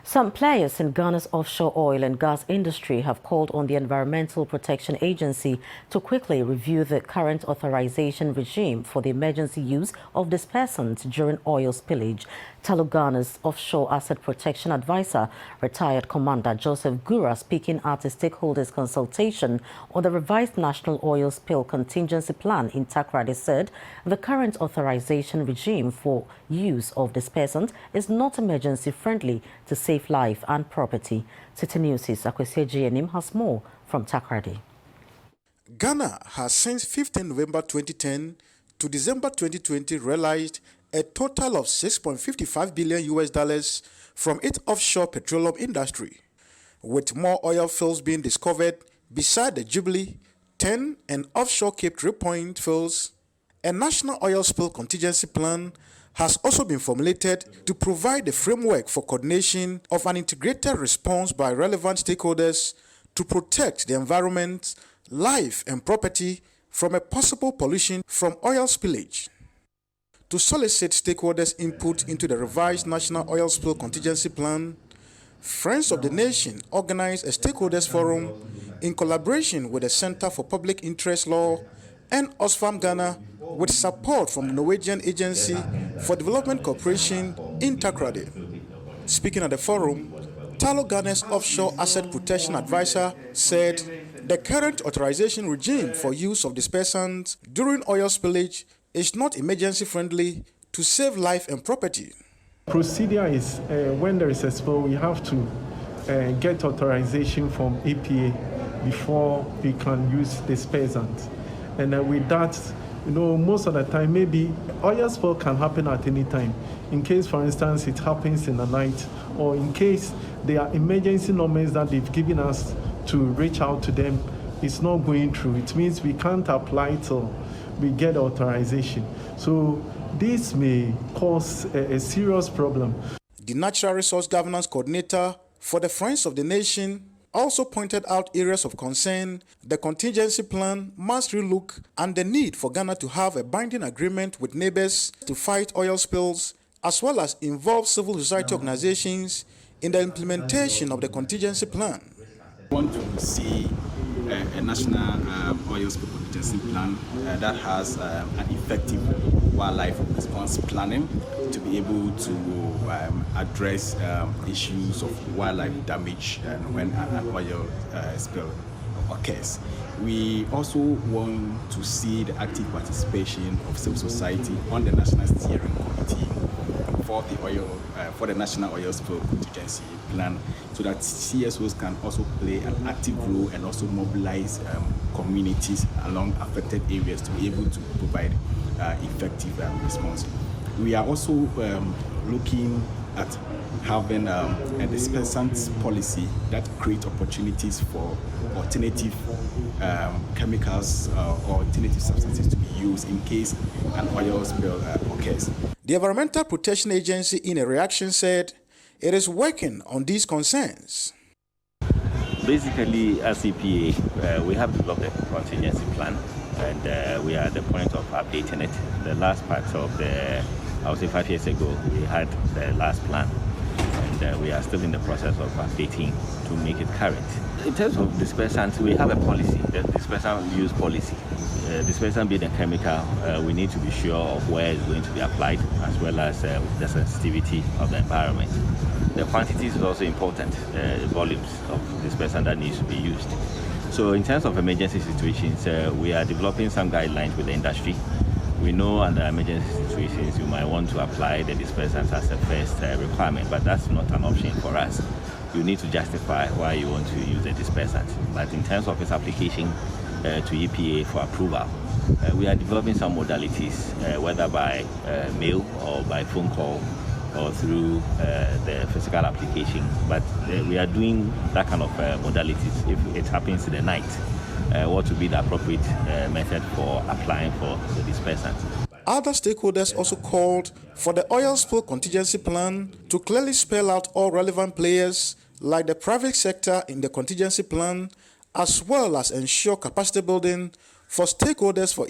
Some players in Ghana's offshore oil and gas industry have called on the Environmental Protection Agency to quickly review the current authorization regime for the emergency use of dispersants during oil spillage. Ghana's offshore asset protection advisor, retired Commander Joseph Gura, speaking at a stakeholders consultation on the revised National Oil Spill Contingency Plan in Takoradi, said the current authorization regime for use of dispersants is not emergency friendly to save life and property. City News' Annim has more from Takoradi. Ghana has since 15 November 2010 to December 2020 realized a total of $6.55 billion from its offshore petroleum industry, with more oil fields being discovered beside the Jubilee, 10 and offshore Cape 3 Point fields. A National Oil Spill Contingency Plan has also been formulated to provide the framework for coordination of an integrated response by relevant stakeholders to protect the environment, life and property from a possible pollution from oil spillage. To solicit stakeholders' input into the revised National Oil Spill Contingency Plan, Friends of the Nation organized a stakeholders forum in collaboration with the Center for Public Interest Law and Oxfam Ghana, with support from the Norwegian Agency for Development Cooperation in Takoradi. Speaking at the forum, Ghana's offshore asset protection advisor said the current authorization regime for use of dispersants during oil spillage is not emergency friendly to save life and property. Procedure is when there is a spill, we have to get authorization from APA before we can use dispersants. And with that, most of the time, maybe oil spill can happen at any time. In case, for instance, it happens in the night, or in case there are emergency numbers that they've given us to reach out to them, it's not going through. It means we can't apply till we get authorization. So this may cause a serious problem. The Natural Resource Governance Coordinator for the Friends of the Nation also pointed out areas of concern the contingency plan must relook and the need for Ghana to have a binding agreement with neighbors to fight oil spills, as well as involve civil society organizations in the implementation of the contingency plan. We want to see a national oil spill contingency plan that has an effective wildlife response planning to be able to address issues of wildlife damage when an oil spill occurs. We also want to see the active participation of civil society on the National Steering Committee for the National Oil Spill Contingency Plan, so that CSOs can also play an active role and also mobilize communities along affected areas to be able to provide effective response. We are also looking at having a dispersants policy that creates opportunities for alternative chemicals or alternative substances to be used in case an oil spill occurs. The Environmental Protection Agency, in a reaction, said it is working on these concerns. Basically, as EPA, we have developed a contingency plan, and we are at the point of updating it. The last part of I would say 5 years ago, we had the last plan, and we are still in the process of updating to make it current. In terms of dispersants, we have a policy, the dispersant use policy. Dispersant being a chemical, we need to be sure of where it's going to be applied, as well as the sensitivity of the environment. The quantities is also important, volumes of dispersant that needs to be used. So in terms of emergency situations, we are developing some guidelines with the industry. We know under emergency situations you might want to apply the dispersants as a first requirement, but that's not an option for us. You need to justify why you want to use the dispersant. But in terms of its application to EPA for approval, we are developing some modalities, whether by mail or by phone call or through the physical application. But we are doing that kind of modalities. If it happens in the night, what would be the appropriate method for applying for the dispersant. Other stakeholders also called for the Oil Spill Contingency Plan to clearly spell out all relevant players, like the private sector in the contingency plan, as well as ensure capacity building for stakeholders for